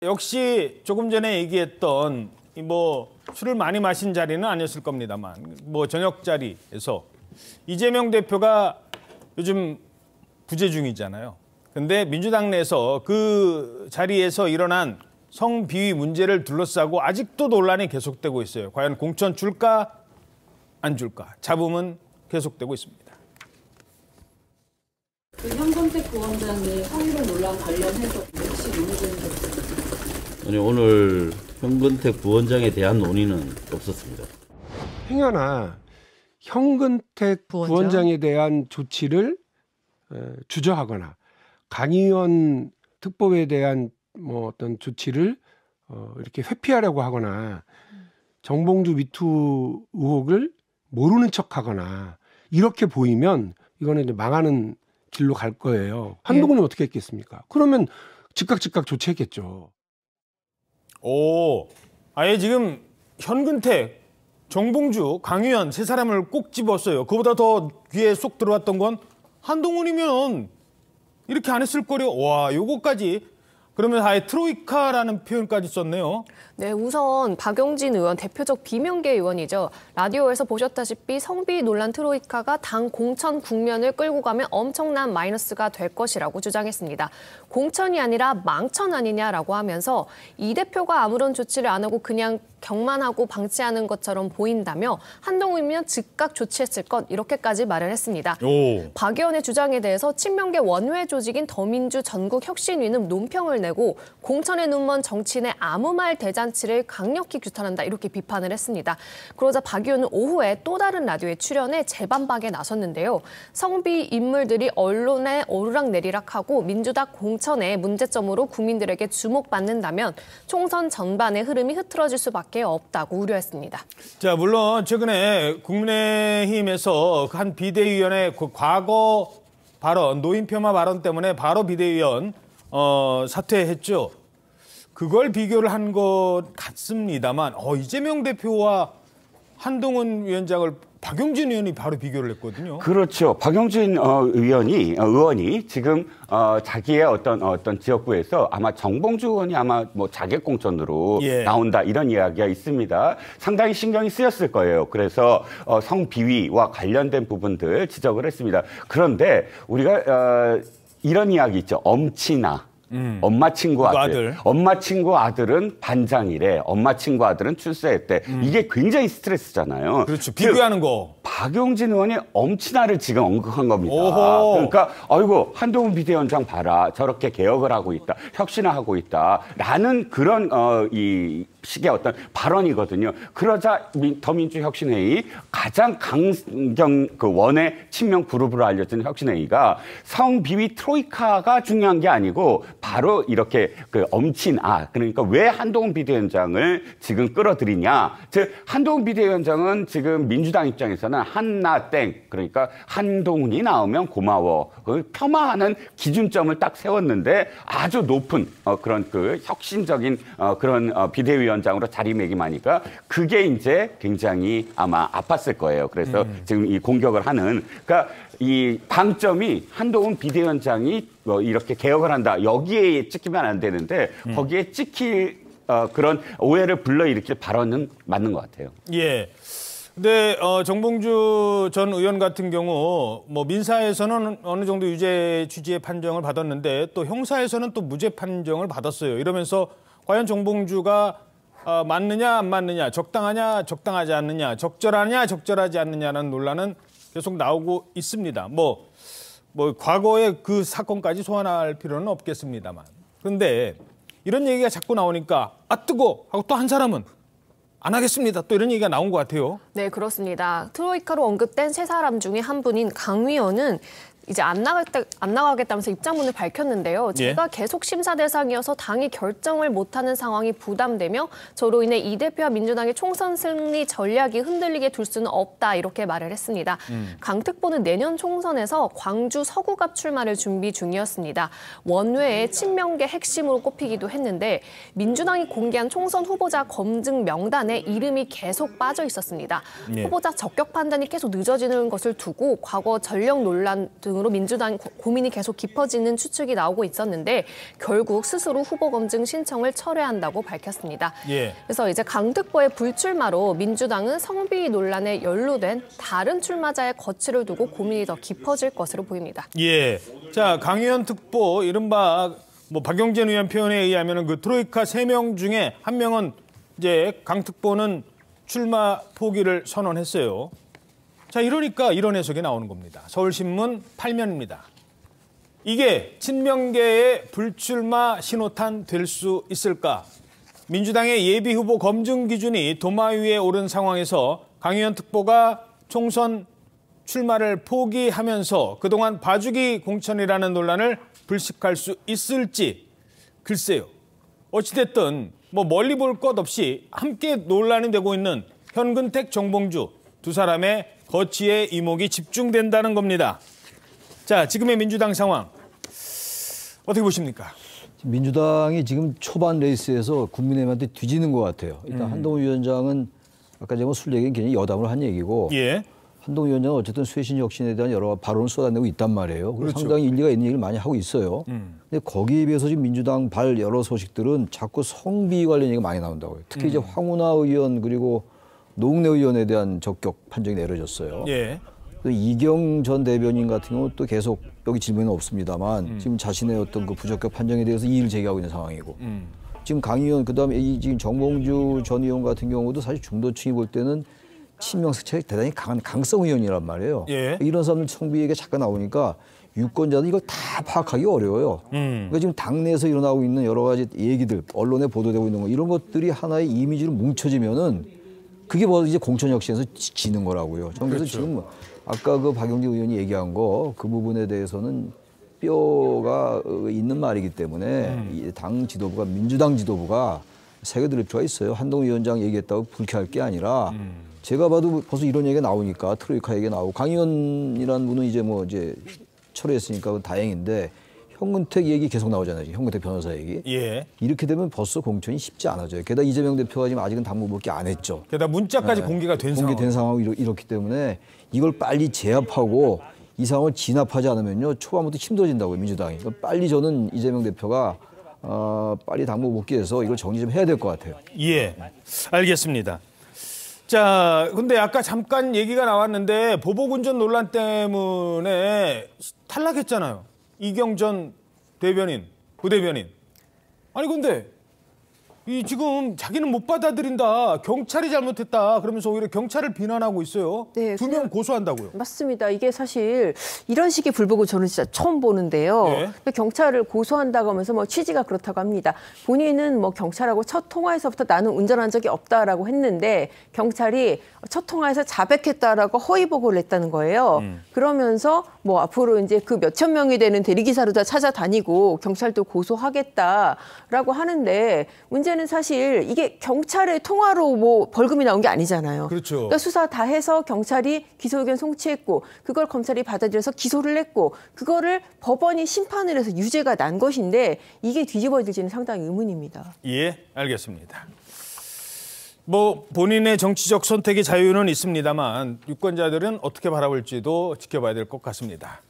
역시 조금 전에 얘기했던 뭐 술을 많이 마신 자리는 아니었을 겁니다만 뭐 저녁 자리에서 이재명 대표가 요즘 부재 중이잖아요. 근데 민주당 내에서 그 자리에서 일어난 성비위 문제를 둘러싸고 아직도 논란이 계속되고 있어요. 과연 공천 줄까 안 줄까? 잡음은 계속되고 있습니다. 그 현건택 부원장의 성희롱 논란 관련해서 혹시 논의된 적 있습니까? 아니, 오늘 현근택 부원장에 대한 논의는 없었습니다. 행여나 현근택 부원장에 대한 조치를 주저하거나 강의원 특보에 대한 뭐 어떤 조치를 이렇게 회피하려고 하거나 정봉주 미투 의혹을 모르는 척하거나 이렇게 보이면 이거는 이제 망하는 길로 갈 거예요. 한동훈이 어떻게 했겠습니까? 그러면 즉각 조치했겠죠. 오, 아예 지금 현근택, 정봉주, 강의원 세 사람을 꼭 집었어요. 그보다 더 귀에 쏙 들어왔던 건 한동훈이면 이렇게 안 했을 거려. 와, 요거까지. 그러면 아예 트로이카라는 표현까지 썼네요. 네, 우선 박용진 의원, 대표적 비명계 의원이죠. 라디오에서 보셨다시피 성비 논란 트로이카가 당 공천 국면을 끌고 가면 엄청난 마이너스가 될 것이라고 주장했습니다. 공천이 아니라 망천 아니냐라고 하면서 이 대표가 아무런 조치를 안 하고 그냥 격만하고 방치하는 것처럼 보인다며 한동훈이면 즉각 조치했을 것 이렇게까지 말을 했습니다. 박 의원의 주장에 대해서 친명계 원외 조직인 더민주 전국혁신위는 논평을 내고 공천에 눈먼 정치인의 아무 말 대잔치를 강력히 규탄한다 이렇게 비판을 했습니다. 그러자 박 의원은 오후에 또 다른 라디오에 출연해 재반박에 나섰는데요. 성비 인물들이 언론에 오르락내리락하고 민주당 공천의 문제점으로 국민들에게 주목받는다면 총선 전반의 흐름이 흐트러질 수밖에 없다고 우려했습니다. 자, 물론 최근에 국민의힘에서 한 비대위원의 그 과거 발언, 노인 폄하 발언 때문에 바로 비대위원 사퇴했죠. 그걸 비교를 한 것 같습니다만 이재명 대표와 한동훈 위원장을 박용진 의원이 바로 비교를 했거든요. 그렇죠. 박용진 의원이 지금 자기의 어떤 지역구에서 아마 정봉주 의원이 아마 뭐 자객 공천으로 나온다 이런 이야기가 있습니다. 상당히 신경이 쓰였을 거예요. 그래서 성비위와 관련된 부분들 지적을 했습니다. 그런데 우리가 이런 이야기 있죠. 엄친아. 엄마 친구 아들. 엄마 친구 아들은 반장이래. 엄마 친구 아들은 출세했대. 이게 굉장히 스트레스잖아요. 그렇죠. 비교하는 거. 박용진 의원이 엄친아를 지금 언급한 겁니다. 오호. 그러니까 아이고 한동훈 비대위원장 봐라. 저렇게 개혁을 하고 있다. 혁신하고 있다. 라는 그런 이 식의 어떤 발언이거든요. 그러자 더민주혁신회의 가장 강경 원의 친명 그룹으로 알려진 혁신회의가 성비위 트로이카가 중요한 게 아니고 바로 이렇게 그 엄친아 그러니까 왜 한동훈 비대위원장을 지금 끌어들이냐. 즉 한동훈 비대위원장은 지금 민주당 입장에서는 한나 땡 그러니까 한동훈이 나오면 고마워. 그걸 폄하하는 기준점을 딱 세웠는데 아주 높은 그런 그 혁신적인 그런 비대위원장으로 자리매김하니까 그게 이제 굉장히 아마 아팠을 거예요. 그래서 지금 이 공격을 하는 그러니까 이 방점이 한동훈 비대위원장이 이렇게 개혁을 한다. 여기에 찍히면 안 되는데 거기에 찍힐 그런 오해를 불러일으킬 발언은 맞는 것 같아요. 예. 근데 정봉주 전 의원 같은 경우 뭐 민사에서는 어느 정도 유죄 취지의 판정을 받았는데 또 형사에서는 또 무죄 판정을 받았어요. 이러면서 과연 정봉주가 맞느냐 안 맞느냐, 적당하냐 적당하지 않느냐, 적절하냐 적절하지 않느냐라는 논란은 계속 나오고 있습니다. 뭐 과거의 그 사건까지 소환할 필요는 없겠습니다만. 그런데 이런 얘기가 자꾸 나오니까 뜨거 하고 또 한 사람은 안 하겠습니다. 또 이런 얘기가 나온 것 같아요. 네, 그렇습니다. 트로이카로 언급된 세 사람 중에 한 분인 강 의원은 이제 안 나가겠다면서 입장문을 밝혔는데요. 제가 계속 심사 대상이어서 당이 결정을 못하는 상황이 부담되며 저로 인해 이 대표와 민주당의 총선 승리 전략이 흔들리게 둘 수는 없다 이렇게 말을 했습니다. 강 특보는 내년 총선에서 광주 서구갑 출마를 준비 중이었습니다. 원외의 친명계 핵심으로 꼽히기도 했는데 민주당이 공개한 총선 후보자 검증 명단에 이름이 계속 빠져 있었습니다. 후보자 적격 판단이 계속 늦어지는 것을 두고 과거 전력 논란 등 등으로 민주당 고민이 계속 깊어지는 추측이 나오고 있었는데 결국 스스로 후보 검증 신청을 철회한다고 밝혔습니다. 예. 그래서 이제 강 특보의 불출마로 민주당은 성비 논란에 연루된 다른 출마자의 거취를 두고 고민이 더 깊어질 것으로 보입니다. 예. 자, 강의원 특보 이른바 뭐 박용진 의원 표현에 의하면 그 트로이카 3명 중에 1명은 이제 강 특보는 출마 포기를 선언했어요. 자, 이러니까 이런 해석이 나오는 겁니다. 서울신문 8면입니다. 이게 친명계의 불출마 신호탄 될 수 있을까? 민주당의 예비후보 검증 기준이 도마 위에 오른 상황에서 강의원 특보가 총선 출마를 포기하면서 그동안 봐주기 공천이라는 논란을 불식할 수 있을지 글쎄요. 어찌됐든 뭐 멀리 볼 것 없이 함께 논란이 되고 있는 현근택, 정봉주 두 사람의 거취의 이목이 집중된다는 겁니다. 자, 지금의 민주당 상황 어떻게 보십니까? 민주당이 지금 초반 레이스에서 국민의힘한테 뒤지는 것 같아요. 일단 한동훈 위원장은 아까 제가 술 얘기는 굉장히 여담으로 한 얘기고 예. 한동훈 위원장은 어쨌든 쇄신 혁신에 대한 여러 발언을 쏟아내고 있단 말이에요. 그렇죠. 상당히 일리가 있는 얘기를 많이 하고 있어요. 근데 거기에 비해서 지금 민주당 여러 소식들은 자꾸 성비 관련 얘기가 많이 나온다고요. 특히 이제 황운하 의원 그리고 노웅래 의원에 대한 적격 판정이 내려졌어요. 예. 이경 전 대변인 같은 경우는 또 계속 여기 질문은 없습니다만 지금 자신의 어떤 그 부적격 판정에 대해서 이의를 제기하고 있는 상황이고 지금 강 의원 그다음에 지금 정봉주 전 의원 같은 경우도 사실 중도층이 볼 때는 친명 색채가 대단히 강한 강성 의원이란 말이에요. 예. 이런 사람들 성비 얘기가 잠깐 나오니까 유권자들 이걸 다 파악하기 어려워요. 그러니까 지금 당내에서 일어나고 있는 여러 가지 얘기들, 언론에 보도되고 있는 거 이런 것들이 하나의 이미지로 뭉쳐지면은 그게 뭐 이제 공천 혁신에서 지는 거라고요. 저는 그래서 그렇죠. 지금 아까 그 박용진 의원이 얘기한 거 그 부분에 대해서는 뼈가 있는 말이기 때문에 이 당 지도부가 민주당 지도부가 새겨들 필요가 있어요. 한동훈 위원장 얘기했다고 불쾌할 게 아니라 제가 봐도 벌써 이런 얘기가 나오니까 트로이카 얘기가 나오고 강 의원이라는 분은 이제 뭐 이제 철회했으니까 다행인데 현근택 얘기 계속 나오잖아요. 현근택 변호사 얘기. 예. 이렇게 되면 벌써 공천이 쉽지 않아져요. 게다가 이재명 대표가 지금 아직은 당무밖에 안 했죠. 게다가 문자까지 공개가 된 상황. 공개된 상황이 이렇기 때문에 이걸 빨리 제압하고 이 상황을 진압하지 않으면요 초반부터 힘들어진다고요 민주당이. 빨리 저는 이재명 대표가 빨리 당무 복귀해서 이걸 정리 좀 해야 될 것 같아요. 예, 알겠습니다. 자, 근데 아까 잠깐 얘기가 나왔는데 보복운전 논란 때문에 탈락했잖아요. 이경 전 대변인, 부대변인. 아니 근데 이 지금 자기는 못 받아들인다. 경찰이 잘못했다. 그러면서 오히려 경찰을 비난하고 있어요. 네, 2명 고소한다고요. 맞습니다. 이게 사실 이런 식의 불복을 저는 진짜 처음 보는데요. 네. 경찰을 고소한다고 하면서 뭐 취지가 그렇다고 합니다. 본인은 뭐 경찰하고 첫 통화에서부터 나는 운전한 적이 없다라고 했는데 경찰이 첫 통화에서 자백했다라고 허위 보고를 냈다는 거예요. 그러면서 뭐 앞으로 이제 그 몇천 명이 되는 대리기사로 다 찾아다니고 경찰도 고소하겠다라고 하는데 문제는 사실 이게 경찰의 통화로 뭐 벌금이 나온 게 아니잖아요. 그렇죠. 그러니까 수사 다 해서 경찰이 기소 의견 송치했고 그걸 검찰이 받아들여서 기소를 했고 그거를 법원이 심판을 해서 유죄가 난 것인데 이게 뒤집어질지는 상당히 의문입니다. 예, 알겠습니다. 뭐 본인의 정치적 선택의 자유는 있습니다만 유권자들은 어떻게 바라볼지도 지켜봐야 될 것 같습니다.